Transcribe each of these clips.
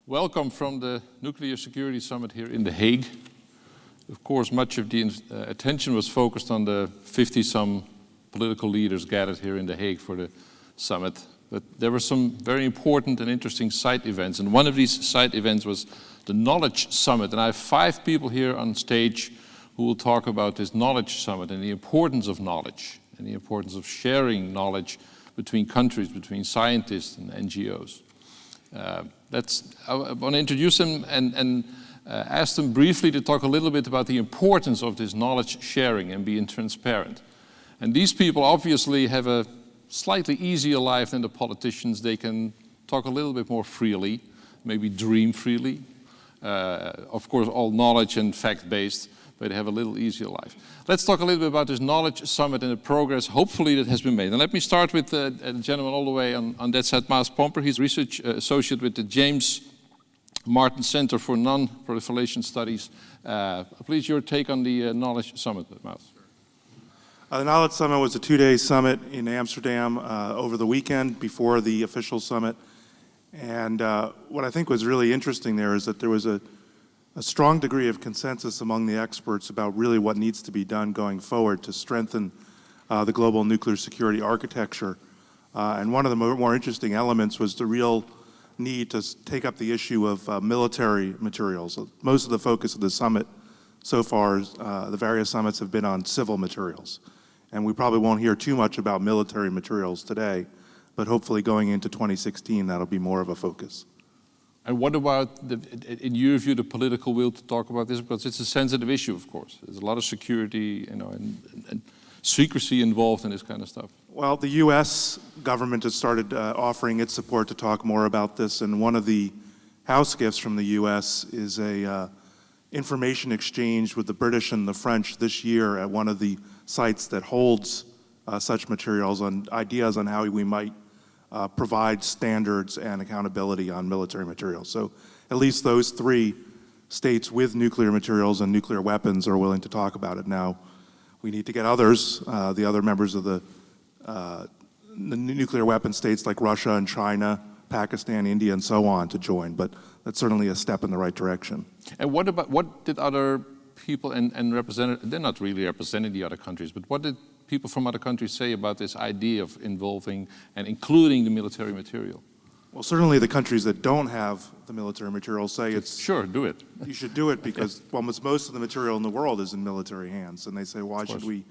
Welcome from the Nuclear Security Summit here in The Hague. Of course, much of the attention was focused on the 50-some political leaders gathered here in The Hague for the summit. But there were some very important and interesting side events. And one of these side events was the Knowledge Summit. And I have 5 people here on stage who will talk about this Knowledge Summit and the importance of knowledge and the importance of sharing knowledge between countries, between scientists and NGOs. I want to introduce them and ask them briefly to talk a little bit about the importance of this knowledge sharing and being transparent. And these people obviously have a slightly easier life than the politicians. They can talk a little bit more freely, maybe dream freely. Of course, all knowledge and fact-based, but they have a little easier life. Let's talk a little bit about this Knowledge Summit and the progress, hopefully, that has been made. And let me start with a gentleman all the way on that side, Maas Pomper. He's research associate with the James Martin Center for Nonproliferation Studies. Please, your take on the Knowledge Summit, Maas. The Knowledge Summit was a 2-day summit in Amsterdam over the weekend before the official summit. And what I think was really interesting there is that there was a strong degree of consensus among the experts about really what needs to be done going forward to strengthen the global nuclear security architecture. And one of the more interesting elements was the real need to take up the issue of military materials. Most of the focus of the summit so far, the various summits have been on civil materials. And we probably won't hear too much about military materials today, but hopefully going into 2016, that'll be more of a focus. And what about, in your view, the political will to talk about this? Because it's a sensitive issue, of course. There's a lot of security, and secrecy involved in this kind of stuff. Well, the U.S. government has started offering its support to talk more about this, and one of the house gifts from the U.S. is a information exchange with the British and the French this year at one of the sites that holds such materials on ideas on how we might provide standards and accountability on military materials. So at least those 3 states with nuclear materials and nuclear weapons are willing to talk about it. Now, we need to get others, the other members of the nuclear weapon states like Russia and China, Pakistan, India, and so on to join, but that's certainly a step in the right direction. And what did other people and representatives, they're not really representing the other countries, but what did people from other countries say about this idea of involving and including the military material? Well, certainly the countries that don't have the military material say it's... Sure, do it. You should do it because almost most of the material in the world is in military hands. And they say, why should we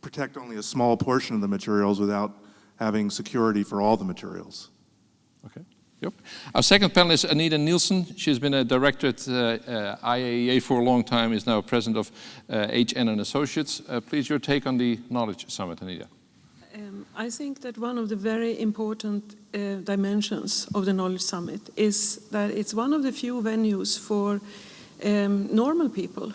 protect only a small portion of the materials without having security for all the materials? Okay. Yep. Our second panelist, Anita Nilsson. She's been a director at IAEA for a long time, is now president of HN and Associates. Please, your take on the Knowledge Summit, Anita. I think that one of the very important dimensions of the Knowledge Summit is that it's one of the few venues for normal people,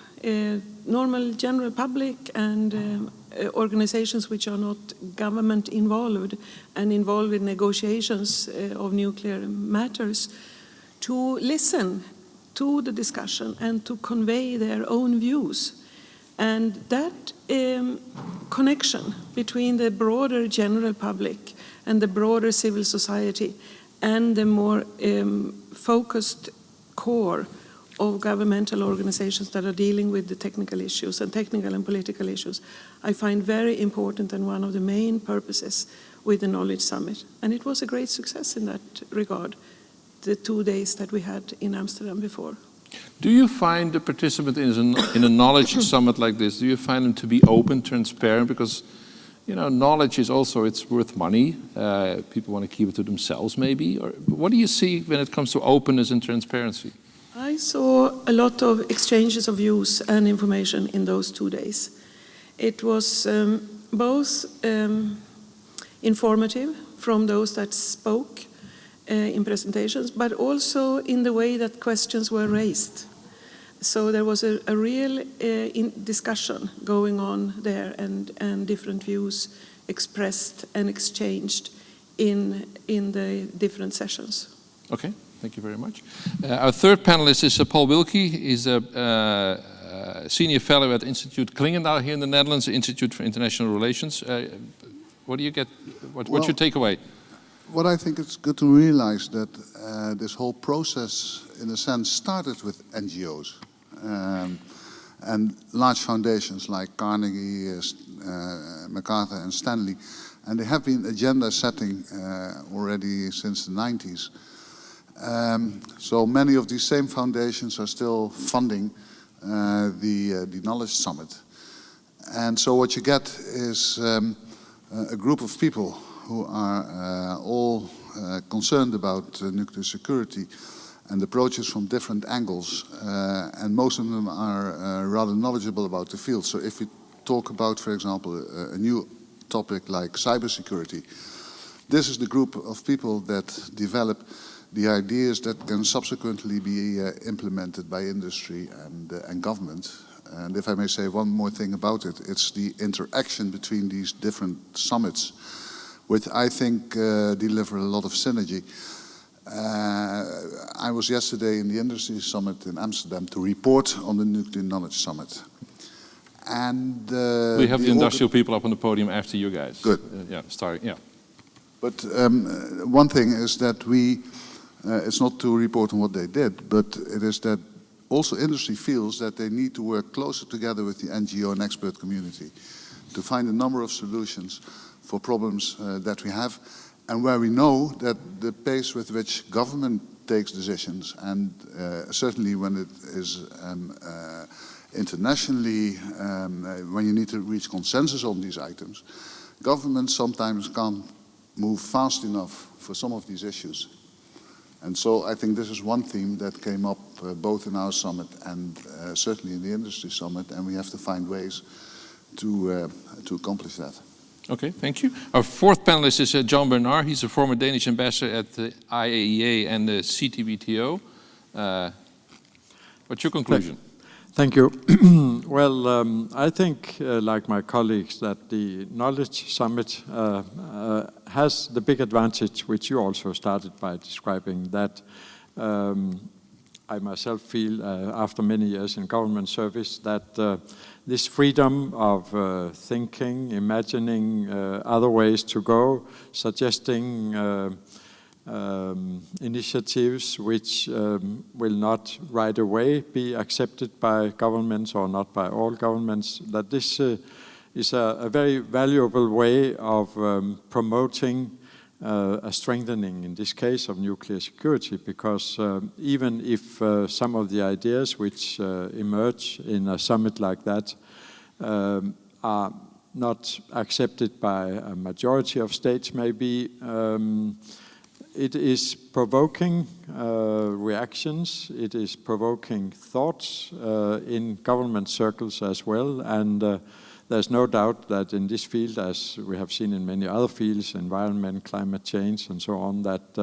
normal general public and organizations which are not government involved and involved in negotiations of nuclear matters, to listen to the discussion and to convey their own views. And that connection between the broader general public and the broader civil society and the more focused core of governmental organizations that are dealing with the technical issues and technical and political issues, I find very important and one of the main purposes with the Knowledge Summit. And it was a great success in that regard, the 2 days that we had in Amsterdam before. Do you find the participant in a knowledge summit like this, do you find them to be open, transparent? Because, knowledge is also, it's worth money. People want to keep it to themselves, maybe. Or what do you see when it comes to openness and transparency? I saw a lot of exchanges of views and information in those 2 days. It was both informative from those that spoke in presentations, but also in the way that questions were raised. So there was a real discussion going on there and different views expressed and exchanged in the different sessions. Okay. Thank you very much. Our third panelist is Paul Wilke. He's a senior fellow at Institute Clingendael here in the Netherlands, Institute for International Relations. What do you get? What's your takeaway? what I think it's good to realize that this whole process, in a sense, started with NGOs and large foundations like Carnegie, MacArthur and Stanley, and they have been agenda setting already since the 90s. So many of these same foundations are still funding the Knowledge Summit. And so what you get is a group of people who are all concerned about nuclear security and approaches from different angles, and most of them are rather knowledgeable about the field. So if we talk about, for example, a new topic like cybersecurity, this is the group of people that develop the ideas that can subsequently be implemented by industry and government. And if I may say one more thing about it, it's the interaction between these different summits, which I think deliver a lot of synergy. I was yesterday in the Industry Summit in Amsterdam to report on the Nuclear Knowledge Summit. And we have the industrial people up on the podium after you guys. Good. Yeah, starting, yeah. But one thing is that it's not to report on what they did, but it is that also industry feels that they need to work closer together with the NGO and expert community to find a number of solutions for problems that we have, and where we know that the pace with which government takes decisions, and certainly when it is internationally, when you need to reach consensus on these items, governments sometimes can't move fast enough for some of these issues. And so I think this is one theme that came up both in our summit and certainly in the Industry Summit, and we have to find ways to accomplish that. Okay, thank you. Our fourth panelist is John Bernhard. He's a former Danish ambassador at the IAEA and the CTBTO. What's your conclusion? Thank you. Well, I think, like my colleagues, that the Knowledge Summit has the big advantage, which you also started by describing, that I myself feel, after many years in government service, that this freedom of thinking, imagining other ways to go, suggesting initiatives which will not right away be accepted by governments or not by all governments, that this is a very valuable way of promoting a strengthening, in this case, of nuclear security, because even if some of the ideas which emerge in a summit like that are not accepted by a majority of states, maybe, it is provoking reactions, it is provoking thoughts in government circles as well, and there's no doubt that in this field, as we have seen in many other fields, environment, climate change and so on, that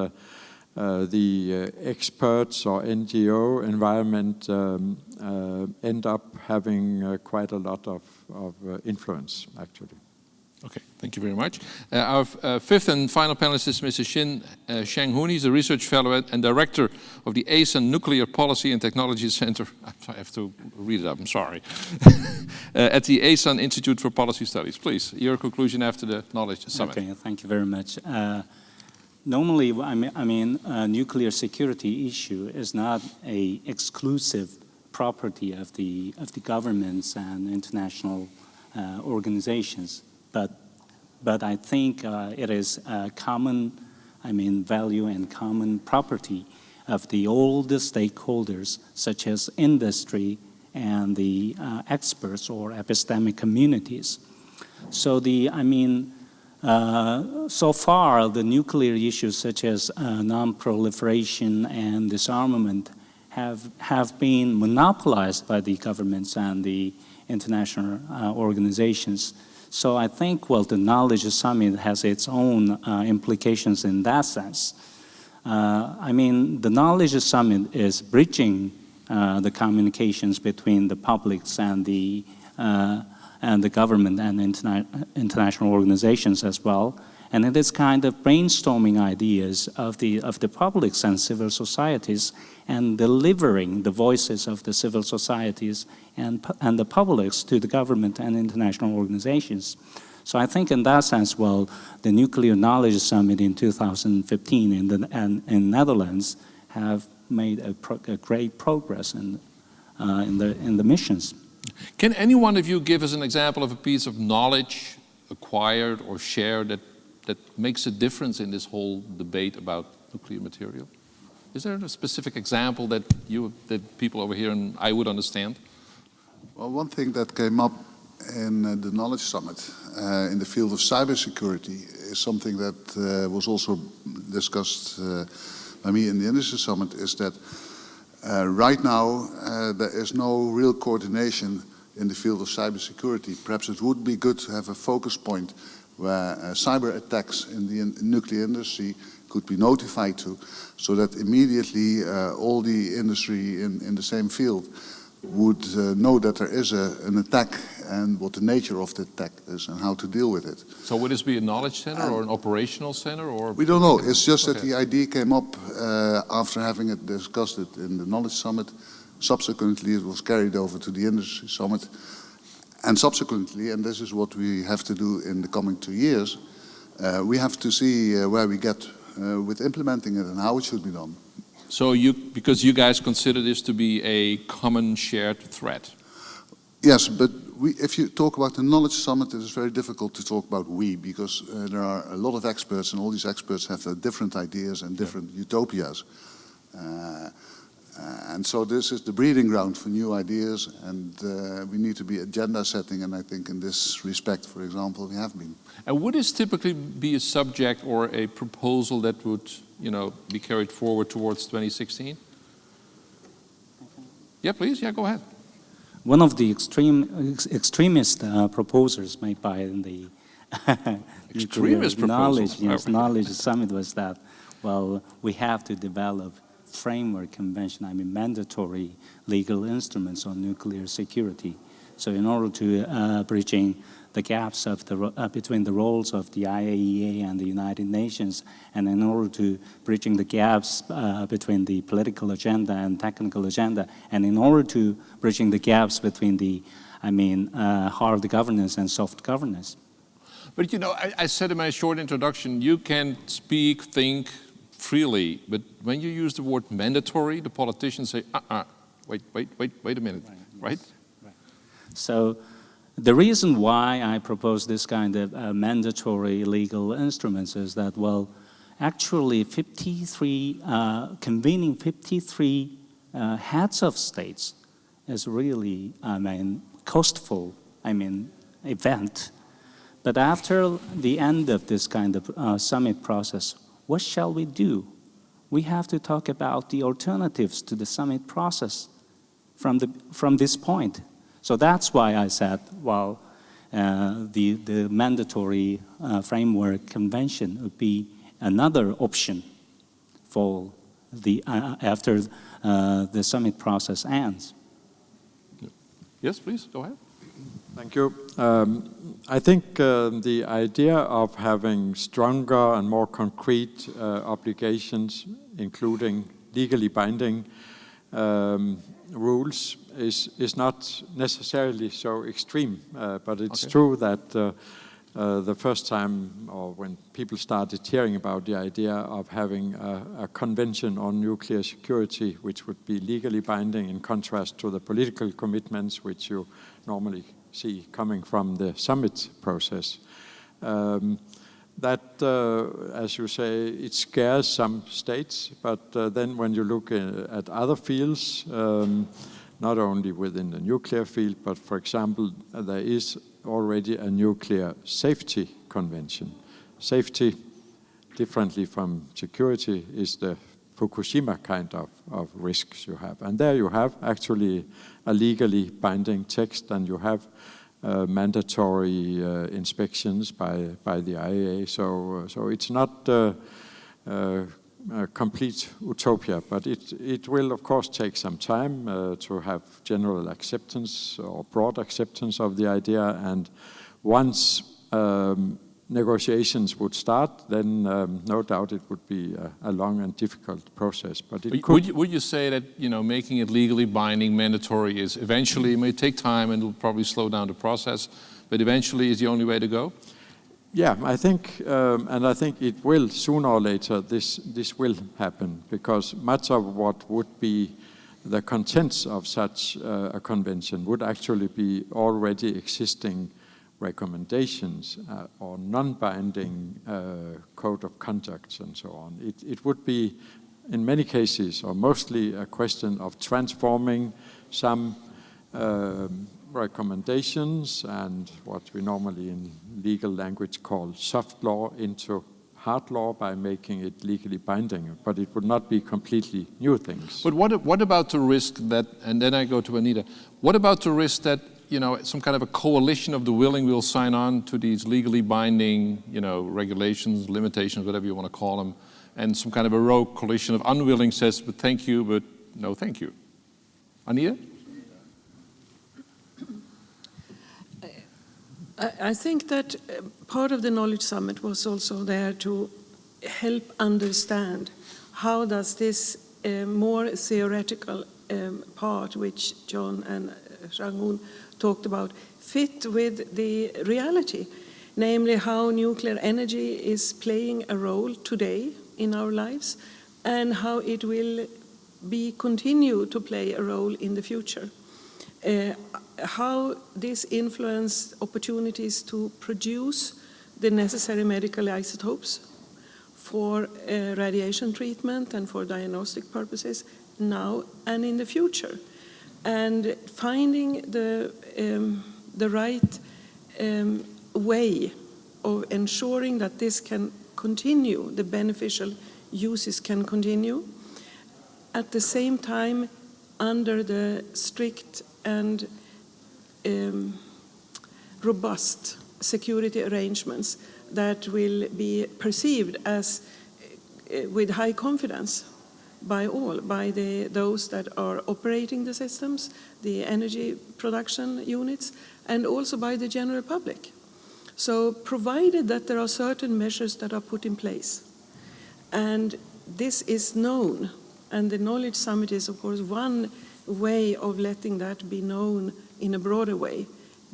the experts or NGO environment end up having quite a lot of influence, actually. Okay, thank you very much. Our fifth and final panelist is Mr. Shin Chang-Hoon. He's a research fellow and director of the ASAN Nuclear Policy and Technology Center. I have to read it up, I'm sorry. At the ASAN Institute for Policy Studies. Please, your conclusion after the Knowledge Summit. Okay, thank you very much. Normally, I mean, nuclear security issue is not an exclusive property of the governments and international organizations. But I think it is a common, value and common property of all the stakeholders, such as industry and the experts or epistemic communities. So so far the nuclear issues such as non-proliferation and disarmament have been monopolized by the governments and the international organizations. So I think, well, the Knowledge Summit has its own implications in that sense. The Knowledge Summit is bridging the communications between the publics and the government and international organizations as well. And it is kind of brainstorming ideas of the publics and civil societies and delivering the voices of the civil societies and the publics to the government and international organizations. So I think in that sense, well, the Nuclear Knowledge Summit in 2015 in Netherlands have made a great progress in the missions. Can any one of you give us an example of a piece of knowledge acquired or shared that makes a difference in this whole debate about nuclear material? Is there a specific example that people over here and I would understand? Well, one thing that came up in the Knowledge Summit in the field of cybersecurity is something that was also discussed by me in the Industry Summit, is that right now there is no real coordination in the field of cybersecurity. Perhaps it would be good to have a focus point where cyber attacks in the nuclear industry could be notified to, so that immediately all the industry in the same field would know that there is an attack and what the nature of the attack is and how to deal with it. So would this be a knowledge center or an operational center? Or we don't know. It's just that the idea came up after having discussed it in the Knowledge Summit. Subsequently, it was carried over to the Industry Summit. And subsequently, and this is what we have to do in the coming 2 years, we have to see where we get with implementing it and how it should be done. So because you guys consider this to be a common shared threat? Yes, but if you talk about the Knowledge Summit, it is very difficult to talk about we, because there are a lot of experts, and all these experts have different ideas and different utopias. And so this is the breeding ground for new ideas, and we need to be agenda setting, and I think in this respect, for example, we have been. And would this typically be a subject or a proposal that would, be carried forward towards 2016? Yeah, please. Yeah, go ahead. One of the extremist proposals made by the extremist knowledge summit was that, well, we have to develop framework convention, mandatory legal instruments on nuclear security. So in order to bridging the gaps of between the roles of the IAEA and the United Nations, and in order to bridging the gaps between the political agenda and technical agenda, and in order to bridging the gaps between the, hard governance and soft governance. But I said in my short introduction, you can speak, think freely, but when you use the word mandatory, the politicians say, wait a minute, right? So the reason why I propose this kind of mandatory legal instruments is that, well, actually convening 53 heads of states is really, costful, event. But after the end of this kind of summit process, what shall we do? We have to talk about the alternatives to the summit process from this point. So that's why I said, well, the mandatory framework convention would be another option for after the summit process ends. Yes, please, go ahead. Thank you. I think the idea of having stronger and more concrete obligations, including legally binding rules, is not necessarily so extreme. But it's true that the first time, or when people started hearing about the idea of having a convention on nuclear security, which would be legally binding in contrast to the political commitments which you normally see coming from the summit process. That, as you say, it scares some states, but then when you look at other fields, not only within the nuclear field, but for example, there is already a nuclear safety convention. Safety, differently from security, is the Fukushima kind of risks you have. And there you have actually a legally binding text, and you have mandatory inspections by the IAEA. So it's not a complete utopia, but it will of course take some time to have general acceptance or broad acceptance of the idea. And once negotiations would start, then no doubt it would be a long and difficult process. But it could. Would you say that making it legally binding, mandatory, is eventually, it may take time and it will probably slow down the process, but eventually is the only way to go? Yeah, I think, and I think it will sooner or later. This will happen, because much of what would be the contents of such a convention would actually be already existing recommendations or non-binding code of conduct and so on. It would be, in many cases, or mostly, a question of transforming some recommendations and what we normally in legal language call soft law into hard law by making it legally binding, but it would not be completely new things. But what about the risk that, and then I go to Anita, what about the risk that, you know, some kind of a coalition of the willing will sign on to these legally binding, you know, regulations, limitations, whatever you want to call them, and some kind of a rogue coalition of unwilling says, but thank you, but no thank you. Anita? I think that part of the Knowledge Summit was also there to help understand how does this more theoretical part, which John and Chang-Hoon talked about, fit with the reality, namely how nuclear energy is playing a role today in our lives and how it will continue to play a role in the future. How this influences opportunities to produce the necessary medical isotopes for radiation treatment and for diagnostic purposes now and in the future, and finding the right way of ensuring that this can continue, the beneficial uses can continue, at the same time under the strict and robust security arrangements that will be perceived as with high confidence by all, by those that are operating the systems, the energy production units, and also by the general public. So provided that there are certain measures that are put in place, and this is known, and the Knowledge Summit is of course one way of letting that be known in a broader way,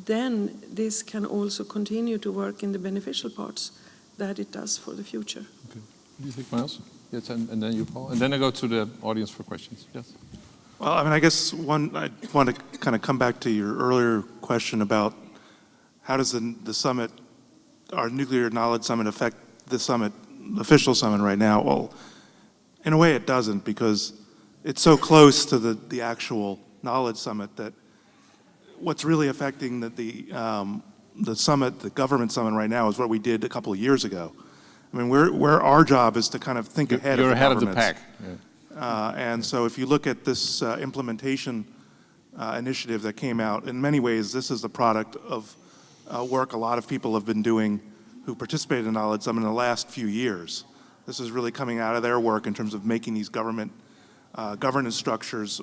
then this can also continue to work in the beneficial parts that it does for the future. Okay. What do you think, Miles? Yes, and then you, Paul. And then I go to the audience for questions. Yes. Well, I mean, I guess I want to kind of come back to your earlier question about how does the summit, our Nuclear Knowledge Summit, affect the summit, the official summit right now? Well, in a way it doesn't, because it's so close to the actual Knowledge Summit that what's really affecting the summit, the government summit right now, is what we did a couple of years ago. I mean, where our job is to kind of think ahead of the You're ahead of the governments. pack. Yeah. And so if you look at this implementation initiative that came out, in many ways this is the product of work a lot of people have been doing who participated in Knowledge Summit in the last few years. This is really coming out of their work in terms of making these governance structures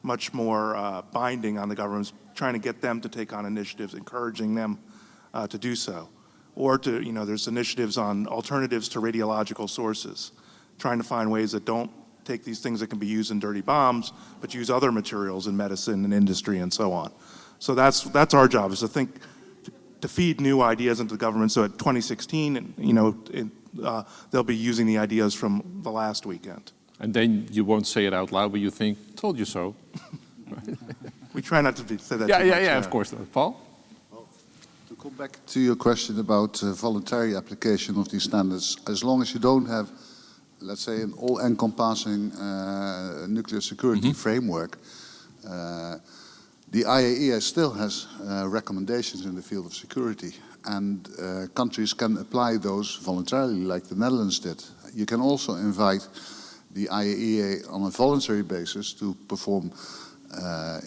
much more binding on the governments, trying to get them to take on initiatives, encouraging them to do so. Or to, you know, there's initiatives on alternatives to radiological sources, trying to find ways that don't take these things that can be used in dirty bombs, but use other materials in medicine and industry and so on. So that's our job, is to think, to feed new ideas into the government. So at 2016, you know, they'll be using the ideas from the last weekend. And then you won't say it out loud, but you think, told you so. We try not to say that too much. Yeah, of course. Paul? To come back to your question about voluntary application of these standards, as long as you don't have, let's say, an all-encompassing nuclear security framework, the IAEA still has recommendations in the field of security, and countries can apply those voluntarily, like the Netherlands did. You can also invite the IAEA on a voluntary basis to perform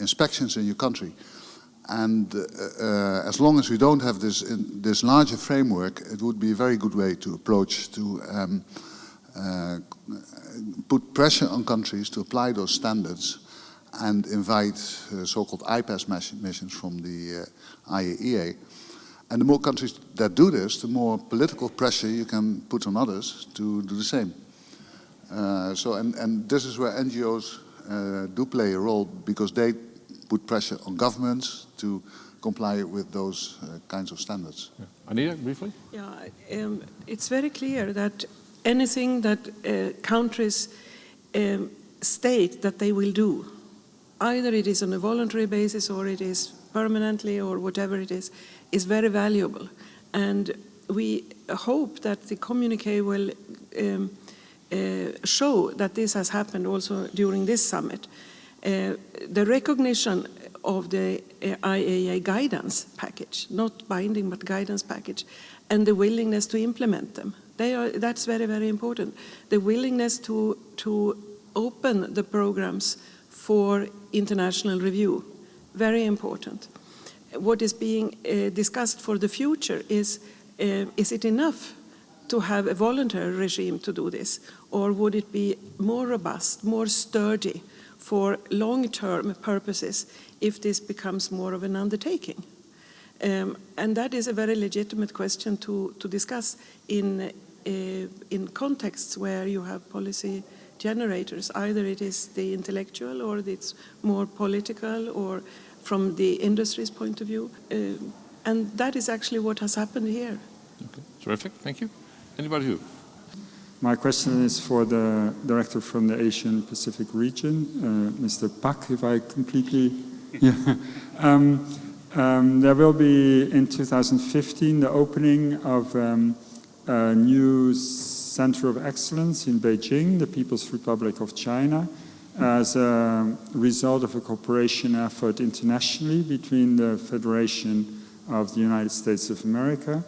inspections in your country. And as long as we don't have this larger framework, it would be a very good way to approach to put pressure on countries to apply those standards and invite so-called IPAS missions from the IAEA. And the more countries that do this, the more political pressure you can put on others to do the same. And this is where NGOs do play a role, because they put pressure on governments to comply with those kinds of standards. Yeah. Anita, briefly? Yeah, it's very clear that anything that countries state that they will do, either it is on a voluntary basis or it is permanently or whatever it is very valuable. And we hope that the communique will show that this has happened also during this summit. The recognition of the IAEA guidance package, not binding but guidance package, and the willingness to implement them. That's very, very important. The willingness to open the programs for international review, very important. What is being discussed for the future is it enough to have a voluntary regime to do this? Or would it be more robust, more sturdy for long-term purposes if this becomes more of an undertaking? And that is a very legitimate question to discuss in contexts where you have policy generators. Either it is the intellectual or it's more political or from the industry's point of view. And that is actually what has happened here. Okay, terrific, thank you. Anybody who? My question is for the director from the Asian Pacific region, Mr. Pak, if I completely... Yeah. There will be in 2015 the opening of a new Center of Excellence in Beijing, the People's Republic of China, as a result of a cooperation effort internationally between the Federation of the United States of America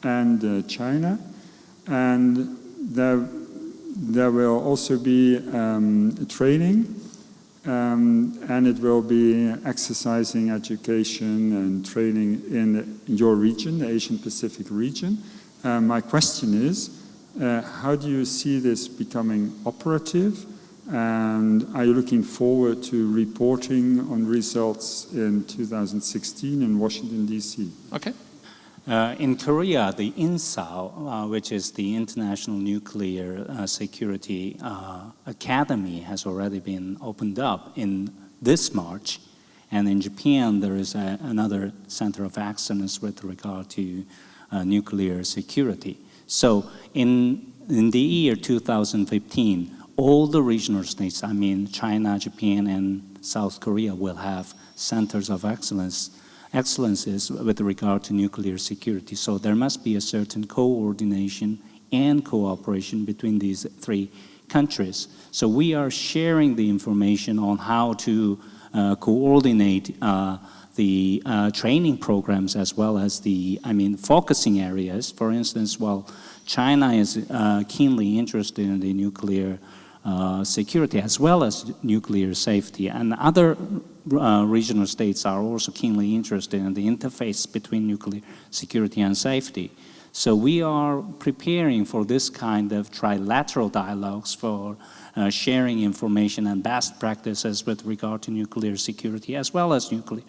and China. And there will also be training, and it will be exercising, education and training in your region, the Asian Pacific region. My question is, how do you see this becoming operative? And are you looking forward to reporting on results in 2016 in Washington, D.C.? Okay. In Korea, the INSAO, which is the International Nuclear Security Academy, has already been opened up in this March. And in Japan, there is another Center of Excellence with regard to nuclear security. So in the year 2015, all the regional states, I mean China, Japan, and South Korea, will have centers of excellences with regard to nuclear security. So there must be a certain coordination and cooperation between these three countries. So we are sharing the information on how to coordinate the training programs as well as the, focusing areas. For instance, while China is keenly interested in the nuclear security as well as nuclear safety, and other regional states are also keenly interested in the interface between nuclear security and safety. So we are preparing for this kind of trilateral dialogues for sharing information and best practices with regard to nuclear security as well as nuclear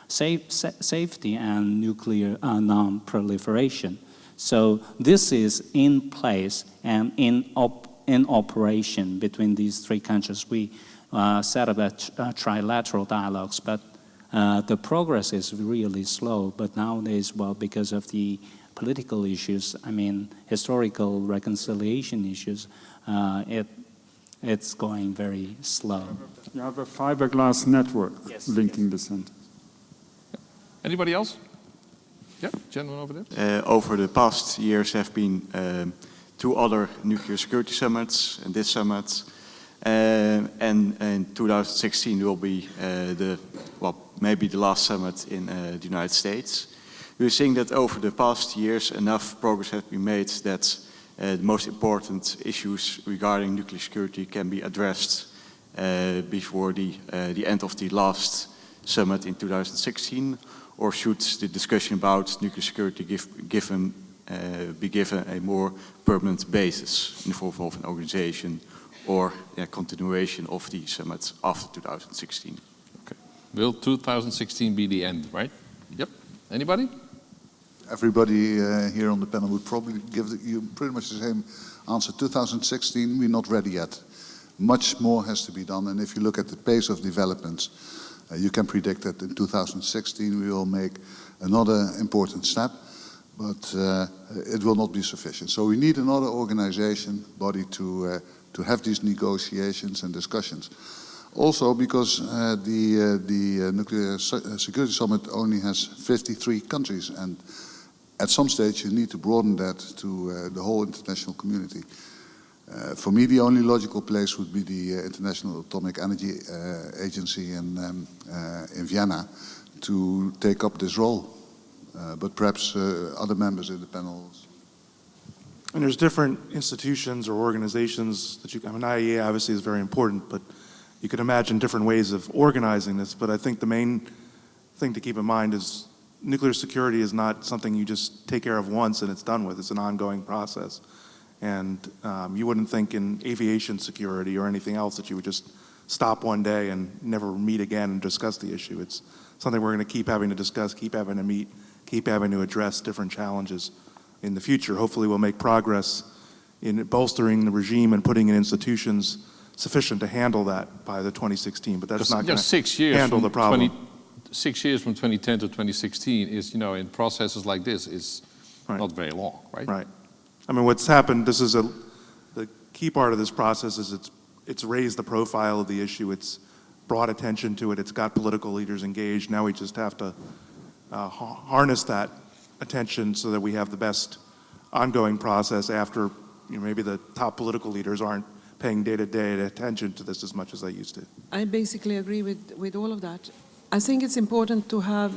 safety and nuclear non-proliferation. So this is in place and in operation between these three countries. We set up a trilateral dialogues, but the progress is really slow. But nowadays, well, because of the political issues, historical reconciliation issues, it's going very slow. You have a fiberglass network linking the centers. Anybody else? Yeah, gentleman over there. Over the past years have been 2 other nuclear security summits and this summit. And in 2016 will be maybe the last summit in the United States. We're seeing that over the past years enough progress has been made that the most important issues regarding nuclear security can be addressed before the end of the last summit in 2016, or should the discussion about nuclear security be given a more permanent basis in the form of an organization or continuation of the summit after 2016? Okay. Will 2016 be the end, right? Yep. Anybody? Everybody here on the panel would probably give you pretty much the same answer. 2016, we're not ready yet. Much more has to be done, and if you look at the pace of developments, You can predict that in 2016 we will make another important step, but it will not be sufficient. So we need another organization, body to have these negotiations and discussions. Also because the Nuclear Security Summit only has 53 countries, and at some stage you need to broaden that to the whole international community. For me, the only logical place would be the International Atomic Energy Agency in Vienna to take up this role. But perhaps other members in the panels. And there's different institutions or organizations that you, I mean, IAEA obviously is very important, but you could imagine different ways of organizing this. But I think the main thing to keep in mind is nuclear security is not something you just take care of once and it's done with. It's an ongoing process. And you wouldn't think in aviation security or anything else that you would just stop one day and never meet again and discuss the issue. It's something we're going to keep having to discuss, keep having to meet, keep having to address different challenges in the future. Hopefully we'll make progress in bolstering the regime and putting in institutions sufficient to handle that by the 2016, but that's not going to handle the problem. 6 years from 2010 to 2016 is, you know, in processes like this is not very long, right? Right. I mean, what's happened, this is the key part of this process is it's raised the profile of the issue, it's brought attention to it, it's got political leaders engaged. Now we just have to harness that attention so that we have the best ongoing process after, you know, maybe the top political leaders aren't paying day-to-day attention to this as much as they used to. I basically agree with all of that. I think it's important to have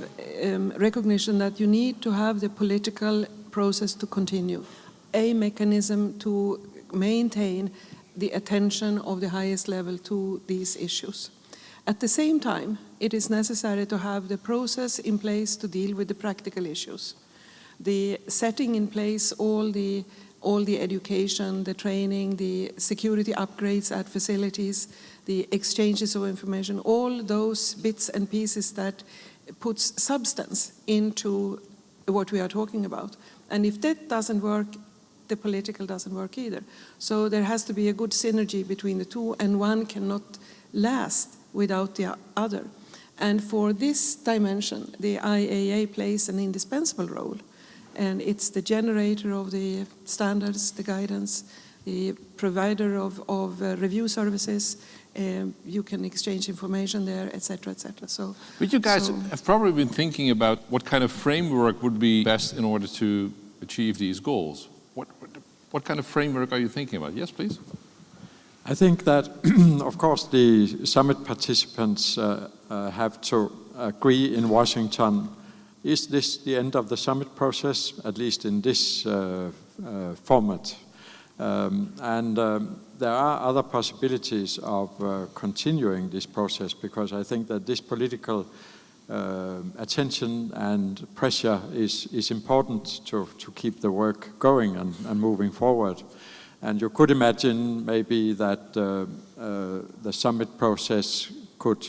recognition that you need to have the political process to continue, a mechanism to maintain the attention of the highest level to these issues. At the same time, it is necessary to have the process in place to deal with the practical issues. The setting in place, all the education, the training, the security upgrades at facilities, the exchanges of information, all those bits and pieces that puts substance into what we are talking about. And if that doesn't work, the political doesn't work either. So there has to be a good synergy between the two, and one cannot last without the other. And for this dimension, the IAEA plays an indispensable role. And it's the generator of the standards, the guidance, the provider of review services. You can exchange information there, etc., etc. So, but you guys have probably been thinking about what kind of framework would be best in order to achieve these goals. What kind of framework are you thinking about? Yes, please. I think that, of course, the summit participants have to agree in Washington. Is this the end of the summit process, at least in this format? There are other possibilities of continuing this process, because I think that this political attention and pressure is important to keep the work going and moving forward. And you could imagine maybe that the summit process could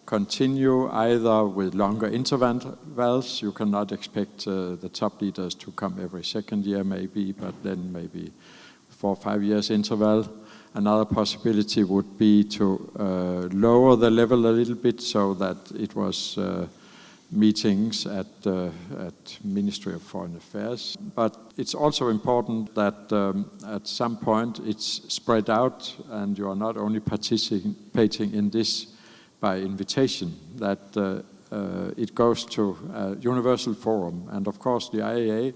continue either with longer intervals. You cannot expect the top leaders to come every second year maybe, but then maybe 4 or 5 years interval. Another possibility would be to lower the level a little bit so that it was meetings at Ministry of Foreign Affairs. But it's also important that at some point it's spread out and you are not only participating in this by invitation, that it goes to a universal forum. And of course the IAEA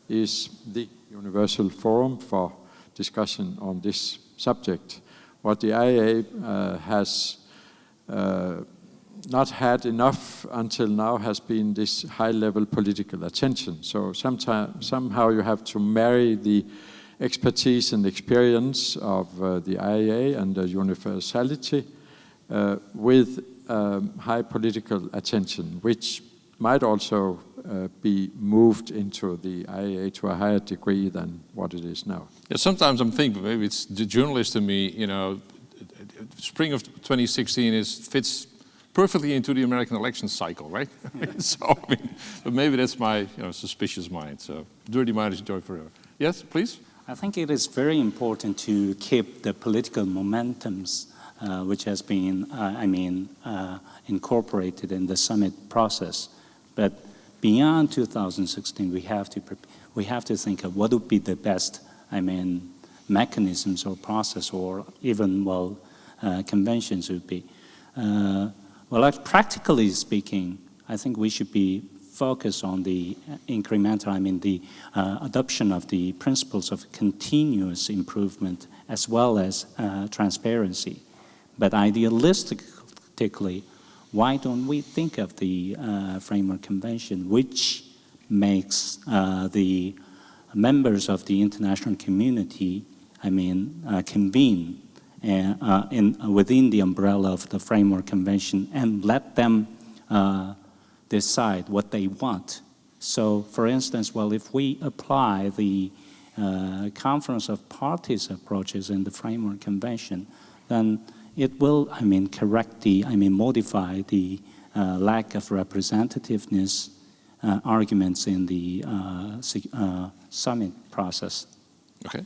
is the universal forum for discussion on this subject. What the IAEA has not had enough until now has been this high-level political attention. So somehow you have to marry the expertise and experience of the IAEA and the universality with high political attention, which might also be moved into the IAEA to a higher degree than what it is now. Yeah, sometimes I'm thinking, maybe it's the journalist in me, you know, spring of 2016 fits perfectly into the American election cycle, right? So, I mean, but maybe that's my, suspicious mind. So, dirty mind is joy forever. Yes, please? I think it is very important to keep the political momentums which has been, incorporated in the summit process. But beyond 2016, we have to think of what would be the best, mechanisms or process, or even, conventions would be. Practically speaking, I think we should be focused on the incremental, the adoption of the principles of continuous improvement as well as transparency. But idealistically, why don't we think of the Framework Convention, which makes the members of the international community, convene within the umbrella of the Framework Convention and let them decide what they want. So, for instance, if we apply the Conference of Parties approaches in the Framework Convention, then it will, correct the, modify the lack of representativeness arguments in the summit process. Okay.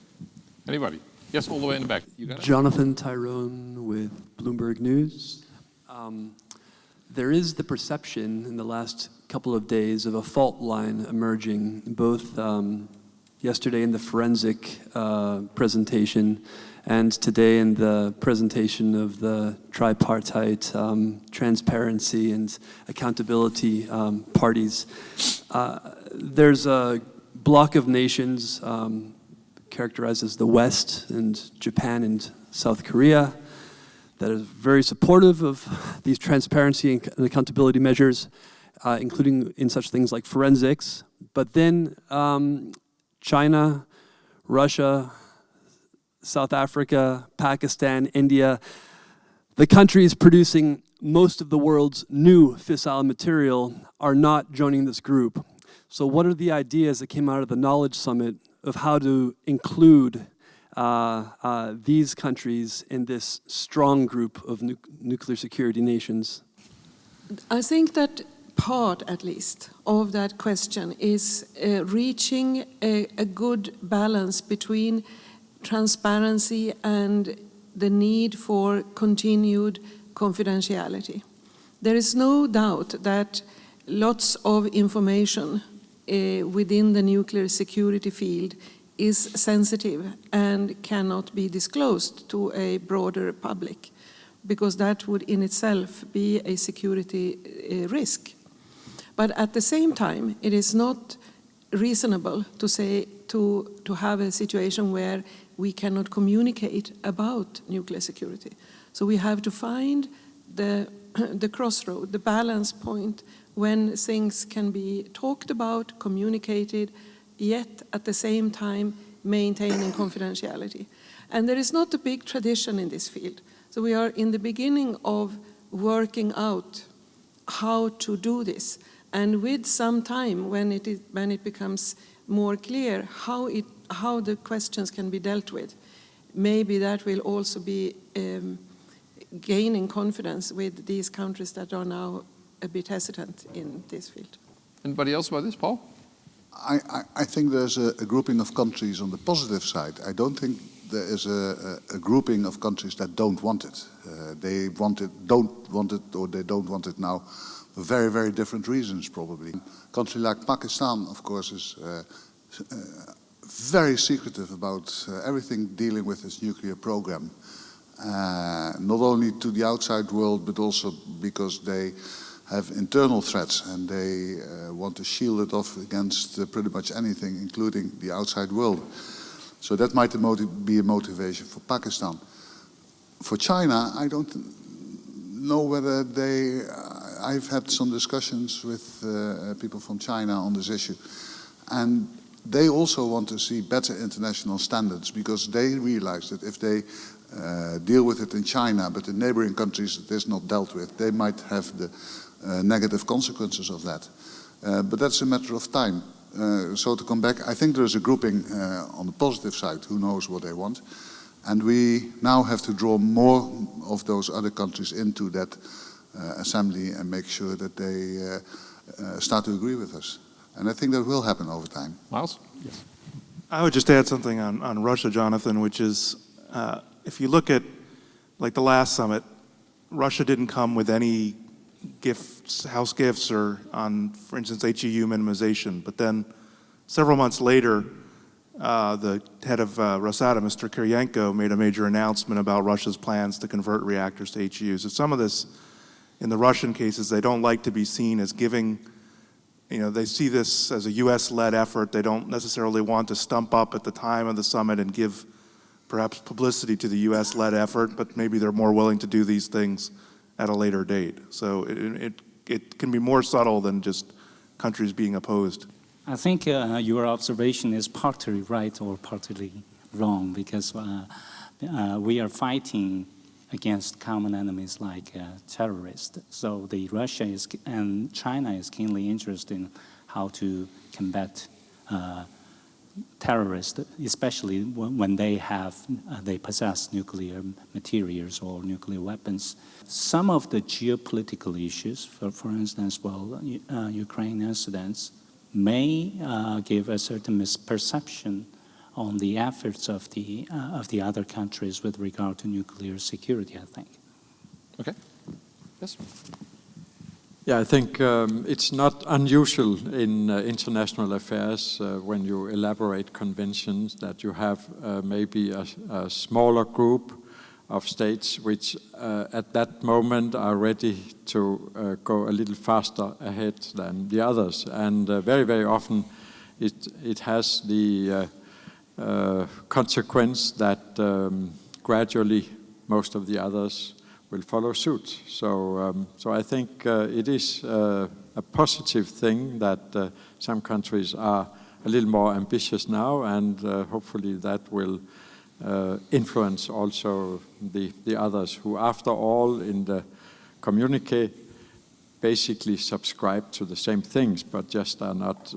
Anybody? Yes, all the way in the back. You got it? Jonathan Tyrone with Bloomberg News. There is the perception in the last couple of days of a fault line emerging, both yesterday in the forensic presentation and today in the presentation of the tripartite transparency and accountability parties. There's a block of nations characterized as the West and Japan and South Korea that is very supportive of these transparency and accountability measures, including in such things like forensics. But then China, Russia, South Africa, Pakistan, India, the countries producing most of the world's new fissile material are not joining this group. So what are the ideas that came out of the Knowledge Summit of how to include these countries in this strong group of nuclear security nations? I think that part, at least, of that question is reaching a good balance between transparency and the need for continued confidentiality. There is no doubt that lots of information within the nuclear security field is sensitive and cannot be disclosed to a broader public, because that would in itself be a security risk. But at the same time, it is not reasonable to say to have a situation where we cannot communicate about nuclear security. So we have to find the crossroad, the balance point when things can be talked about, communicated, yet at the same time maintaining confidentiality. And there is not a big tradition in this field. So we are in the beginning of working out how to do this. And with some time, when it becomes more clear how the questions can be dealt with, maybe that will also be gaining confidence with these countries that are now a bit hesitant in this field. Anybody else about this, Paul? I think there's a grouping of countries on the positive side. I don't think there is a grouping of countries that don't want it. They don't want it, or they don't want it now for very, very different reasons, probably. A country like Pakistan, of course, is very secretive about everything dealing with its nuclear program. Not only to the outside world, but also because they have internal threats and they want to shield it off against pretty much anything, including the outside world. So that might be a motivation for Pakistan. For China, I don't know whether they... I've had some discussions with people from China on this issue. And they also want to see better international standards, because they realize that if they deal with it in China, but in neighboring countries it is not dealt with, they might have the negative consequences of that. But that's a matter of time. So to come back, I think there is a grouping on the positive side who knows what they want. And we now have to draw more of those other countries into that assembly and make sure that they start to agree with us. And I think that will happen over time. Miles? Yes. I would just add something on Russia, Jonathan, which is if you look at like the last summit, Russia didn't come with any gifts, house gifts, or on, for instance, HEU minimization. But then several months later, the head of Rosatom, Mr. Kirienko, made a major announcement about Russia's plans to convert reactors to HEU. So some of this, in the Russian cases, they don't like to be seen as giving, they see this as a US-led effort. They don't necessarily want to stump up at the time of the summit and give perhaps publicity to the US-led effort, but maybe they're more willing to do these things at a later date. So it can be more subtle than just countries being opposed. I think your observation is partly right or partly wrong, because we are fighting against common enemies like terrorists. So Russia and China is keenly interested in how to combat terrorists, especially when they possess nuclear materials or nuclear weapons. Some of the geopolitical issues, for instance, Ukraine incidents, may give a certain misperception on the efforts of the other countries with regard to nuclear security, I think. Okay. Yes. Yeah, I think it's not unusual in international affairs when you elaborate conventions that you have maybe a smaller group of states which at that moment are ready to go a little faster ahead than the others. And very, very often it has the consequence that gradually most of the others will follow suit. So I think it is a positive thing that some countries are a little more ambitious now, and hopefully that will influence also the others who, after all, in the communique, basically subscribe to the same things, but just are not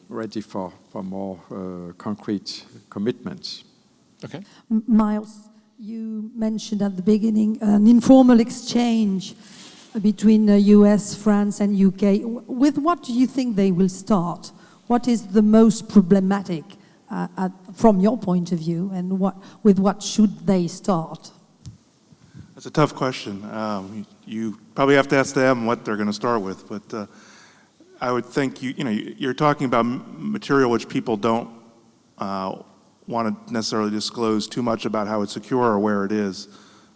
ready for more concrete commitments. Okay. Miles, you mentioned at the beginning an informal exchange between the US, France, and UK. With what do you think they will start? What is the most problematic from your point of view, and with what should they start? That's a tough question. You probably have to ask them what they're going to start with, but I would think you're talking about material which people don't want to necessarily disclose too much about how it's secure or where it is.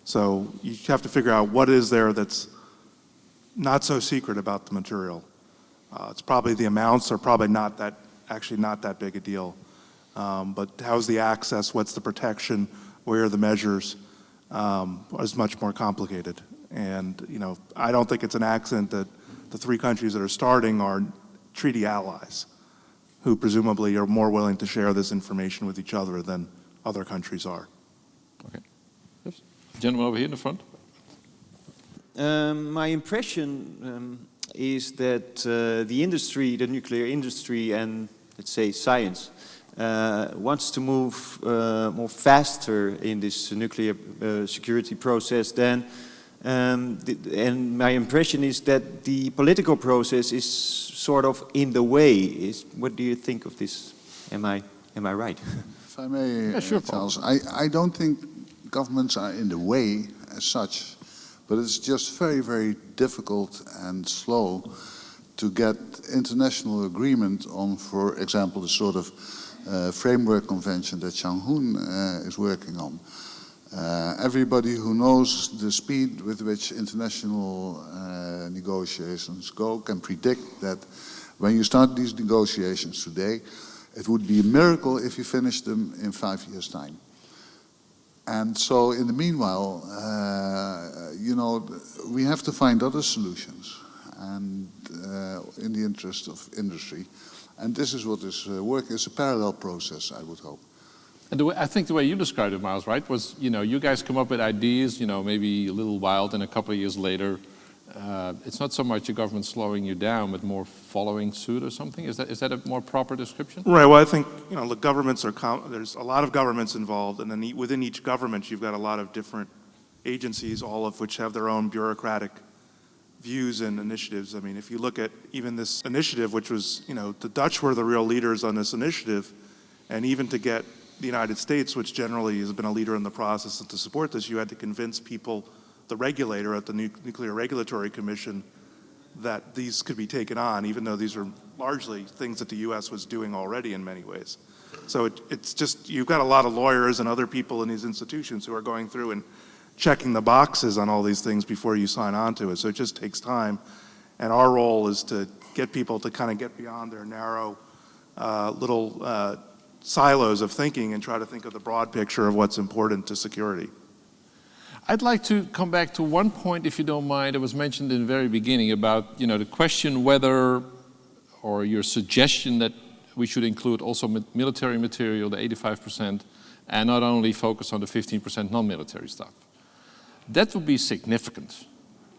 So you have to figure out what is there that's not so secret about the material. It's probably the amounts are probably not that big a deal. But how's the access? What's the protection? Where are the measures? Is much more complicated. And I don't think it's an accident that the three countries that are starting are treaty allies, who presumably are more willing to share this information with each other than other countries are. Okay. Yes. Gentleman over here in the front. My impression is that the industry, the nuclear industry, and let's say science, wants to move more faster in this nuclear security process than, and my impression is that the political process is sort of in the way. What do you think of this? Am I right? If I may, Yeah, sure, Charles, I don't think governments are in the way as such, but it's just very, very difficult and slow to get international agreement on, for example, the sort of framework convention that Chang-Hoon is working on. Everybody who knows the speed with which international negotiations go can predict that when you start these negotiations today, it would be a miracle if you finish them in 5 years' time. And so in the meanwhile, we have to find other solutions and in the interest of industry. And this is what is working. It's a parallel process, I would hope. And I think the way you described it, Miles, right, was, you guys come up with ideas, maybe a little wild, and a couple of years later, it's not so much the government slowing you down, but more following suit or something. Is that a more proper description? Right. Well, I think, the governments there's a lot of governments involved, and then within each government, you've got a lot of different agencies, all of which have their own bureaucratic views and initiatives. I mean, if you look at even this initiative, which was, the Dutch were the real leaders on this initiative, and even to get the United States, which generally has been a leader in the process, and to support this, you had to convince people, the regulator at the Nuclear Regulatory Commission, that these could be taken on, even though these are largely things that the U.S. was doing already in many ways. So it's just, you've got a lot of lawyers and other people in these institutions who are going through and checking the boxes on all these things before you sign on to it. So it just takes time. And our role is to get people to kind of get beyond their narrow little silos of thinking and try to think of the broad picture of what's important to security. I'd like to come back to one point, if you don't mind. It was mentioned in the very beginning about, the question whether, or your suggestion that we should include also military material, the 85%, and not only focus on the 15% non-military stuff. That would be significant.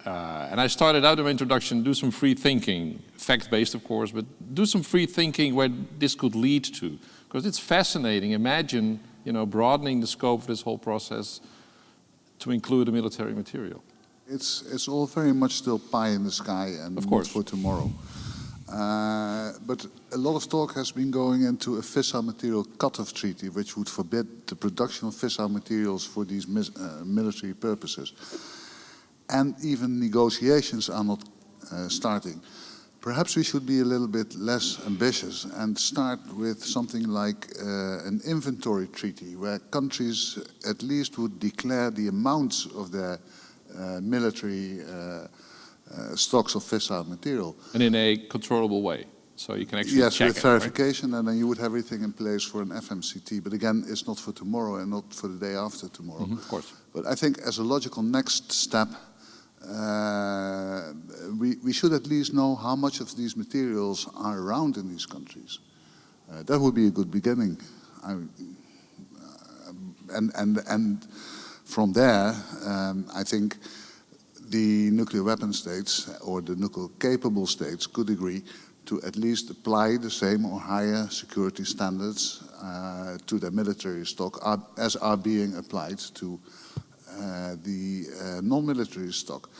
And I started out in my introduction, do some free thinking, fact-based of course, but do some free thinking where this could lead to. Because it's fascinating. Imagine, broadening the scope of this whole process to include the military material. It's all very much still pie in the sky and of course for tomorrow. But a lot of talk has been going into a fissile material cut-off treaty, which would forbid the production of fissile materials for these military purposes. And even negotiations are not starting. Perhaps we should be a little bit less ambitious and start with something like an inventory treaty, where countries at least would declare the amounts of their military stocks of fissile material. And in a controllable way, so you can actually check it. Yes, with verification, right? And then you would have everything in place for an FMCT. But again, it's not for tomorrow and not for the day after tomorrow. Mm-hmm, of course. But I think as a logical next step, we should at least know how much of these materials are around in these countries. That would be a good beginning. And from there, I think the nuclear weapon states or the nuclear capable states could agree to at least apply the same or higher security standards to their military stock as are being applied to the non-military stock.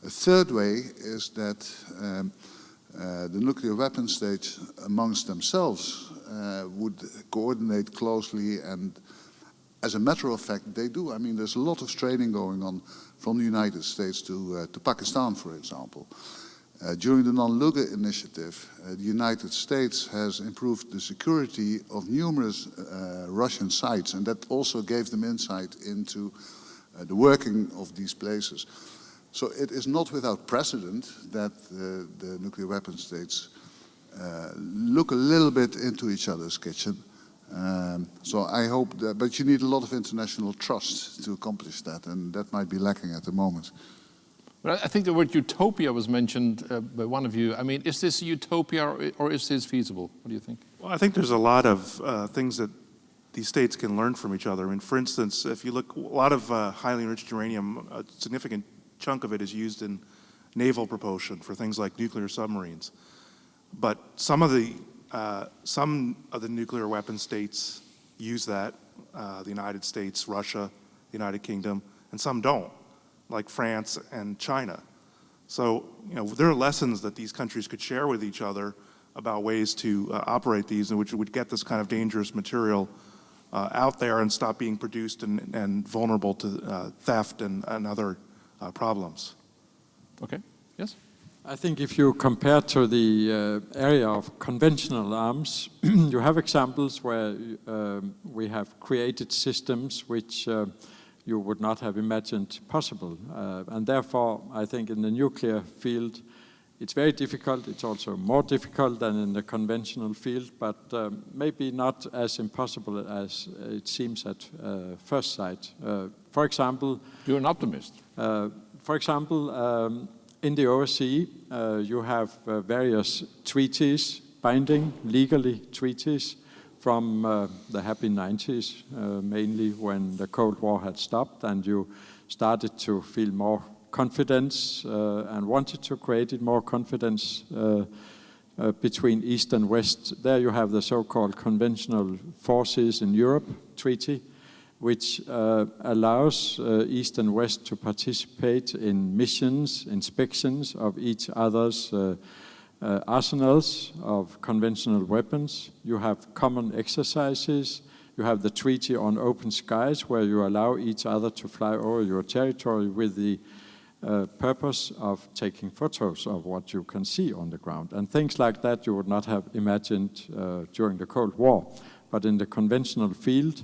A third way is that the nuclear weapon states amongst themselves would coordinate closely, and as a matter of fact they do. I mean, there's a lot of training going on from the United States to Pakistan, for example. During the non-Luga initiative, the United States has improved the security of numerous Russian sites, and that also gave them insight into the working of these places. So it is not without precedent that the nuclear weapon states look a little bit into each other's kitchen. So I hope that, but you need a lot of international trust to accomplish that, and that might be lacking at the moment. But I think the word utopia was mentioned by one of you. I mean, is this a utopia or is this feasible? What do you think? Well, I think there's a lot of things that these states can learn from each other. I mean, for instance, if you look, a lot of highly enriched uranium, a significant chunk of it is used in naval propulsion for things like nuclear submarines. But some of the nuclear weapon states use that, the United States, Russia, the United Kingdom, and some don't, like France and China. So, there are lessons that these countries could share with each other about ways to operate these, and which would get this kind of dangerous material out there and stop being produced and vulnerable to theft and other problems. Okay, yes? I think if you compare to the area of conventional arms, you have examples where we have created systems which you would not have imagined possible. And therefore, I think in the nuclear field, it's very difficult. It's also more difficult than in the conventional field, but maybe not as impossible as it seems at first sight. For example... You're an optimist. For example, in the OSCE, you have various treaties, binding, legally treaties, from the happy 90s, mainly when the Cold War had stopped and you started to feel more confidence and wanted to create more confidence between East and West. There you have the so-called Conventional Forces in Europe Treaty, which allows East and West to participate in missions, inspections of each other's arsenals of conventional weapons. You have common exercises. You have the Treaty on Open Skies, where you allow each other to fly over your territory with the purpose of taking photos of what you can see on the ground. And things like that you would not have imagined during the Cold War. But in the conventional field,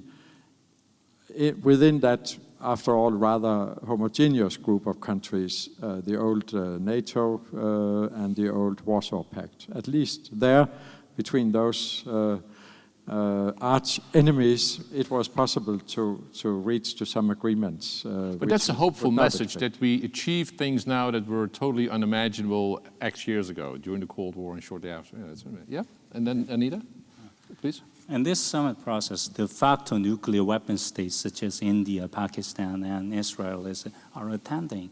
within that, after all, rather homogeneous group of countries, the old NATO and the old Warsaw Pact, at least there, between those arch enemies, it was possible to reach to some agreements. But that's a hopeful message, that we achieve things now that were totally unimaginable X years ago, during the Cold War and shortly after. Yeah? And then Anita, please. In this summit process, de facto nuclear weapon states such as India, Pakistan, and Israel are attending.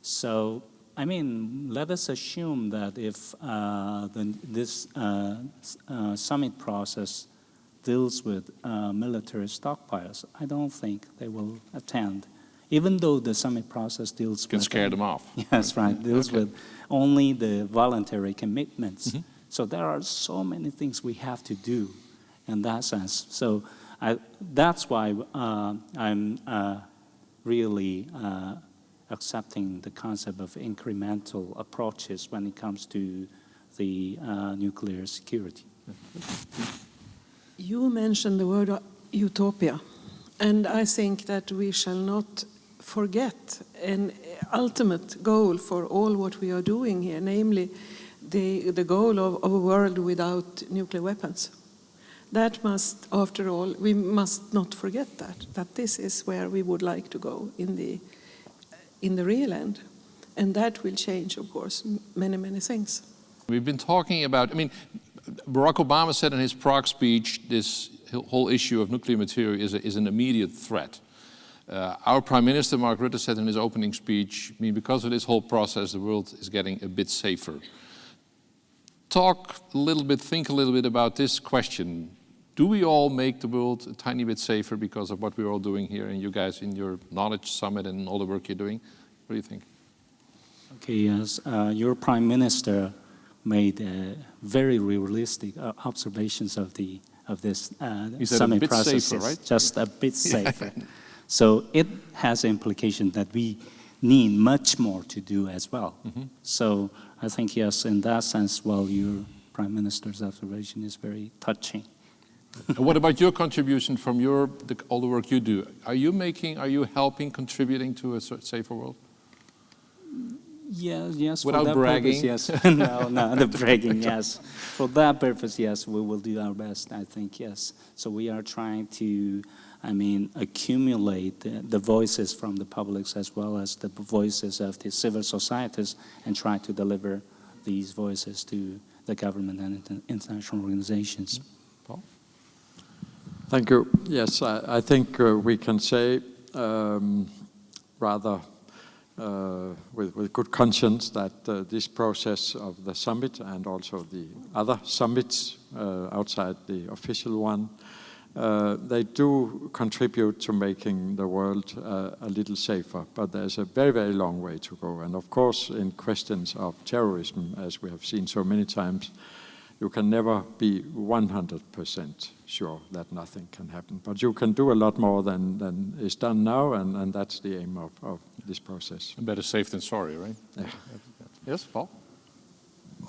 So, I mean, let us assume that if this summit process deals with military stockpiles, I don't think they will attend, even though the summit process deals can with... scare them off. Yes, right, deals with only the voluntary commitments. So there are so many things we have to do in that sense. So that's why I'm really accepting the concept of incremental approaches when it comes to the nuclear security. You mentioned the word utopia, and I think that we shall not forget an ultimate goal for all what we are doing here, namely the goal of a world without nuclear weapons. That must, after all, we must not forget that this is where we would like to go in the real end. And that will change, of course, many, many things. We've been talking about, I mean, Barack Obama said in his Prague speech, this whole issue of nuclear material is an immediate threat. Our Prime Minister, Mark Rutte, said in his opening speech, I mean, because of this whole process, the world is getting a bit safer. Talk a little bit, think a little bit about this question. Do we all make the world a tiny bit safer because of what we're all doing here, and you guys in your Knowledge Summit and all the work you're doing? What do you think? Okay, yes, your Prime Minister made very realistic observations of this summit process. Safer, right? Just a bit safer. So it has implication that we need much more to do as well. So I think, yes, in that sense, well, your Prime Minister's observation is very touching. And what about your contribution from all the work you do? Are you helping, contributing to a safer world? Yes. Without for that bragging? Purpose, yes. No, the bragging, yes. For that purpose, yes, we will do our best, I think, yes. So we are trying to, accumulate the voices from the publics as well as the voices of the civil societies and try to deliver these voices to the government and international organizations. Paul? Thank you. Yes, I think we can say rather with good conscience that this process of the summit and also the other summits outside the official one, they do contribute to making the world a little safer, but there's a very, very long way to go. And of course, in questions of terrorism, as we have seen so many times, you can never be 100% sure that nothing can happen. But you can do a lot more than is done now, and that's the aim of this process. Better safe than sorry, right? Yeah. Yes, Paul?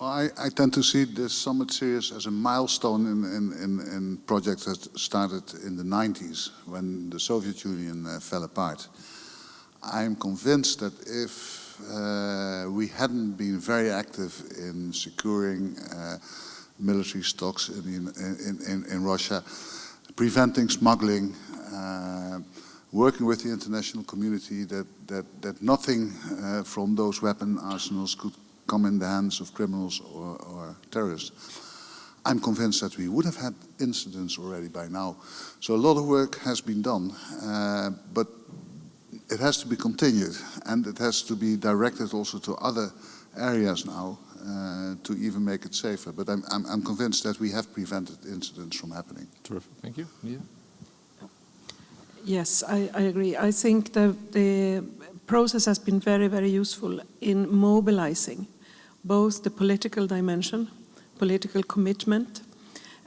Well, I tend to see this summit series as a milestone in projects that started in the 90s when the Soviet Union fell apart. I'm convinced that if we hadn't been very active in securing military stocks in Russia, preventing smuggling, working with the international community, that nothing from those weapon arsenals could come in the hands of criminals or terrorists. I'm convinced that we would have had incidents already by now. So a lot of work has been done, but it has to be continued, and it has to be directed also to other areas now to even make it safer. But I'm convinced that we have prevented incidents from happening. Terrific. Thank you. Anita? Yes, I agree. I think the process has been very, very useful in mobilizing both the political dimension, political commitment,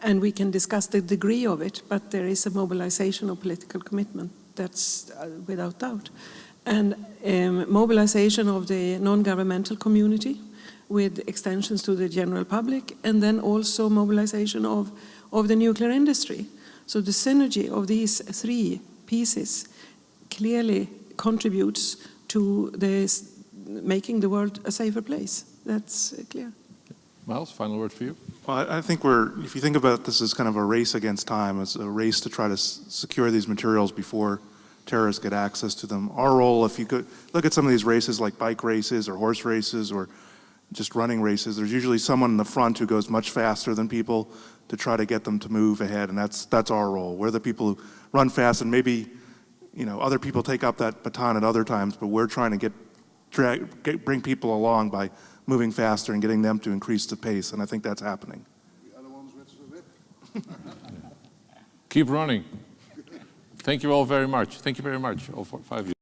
And we can discuss the degree of it, but there is a mobilization of political commitment, that's without doubt. And mobilization of the non-governmental community with extensions to the general public, and then also mobilization of the nuclear industry. So the synergy of these three pieces clearly contributes to making the world a safer place. That's clear. Miles, final word for you. Well, I think if you think about this as kind of a race against time, it's a race to try to secure these materials before terrorists get access to them. Our role, if you could look at some of these races like bike races or horse races or just running races, there's usually someone in the front who goes much faster than people to try to get them to move ahead, and that's our role. We're the people who run fast, and maybe other people take up that baton at other times, but we're trying to bring people along by moving faster and getting them to increase the pace, and I think that's happening. The other ones with the whip. Keep running. Thank you all very much. Thank you very much, all 5 of you.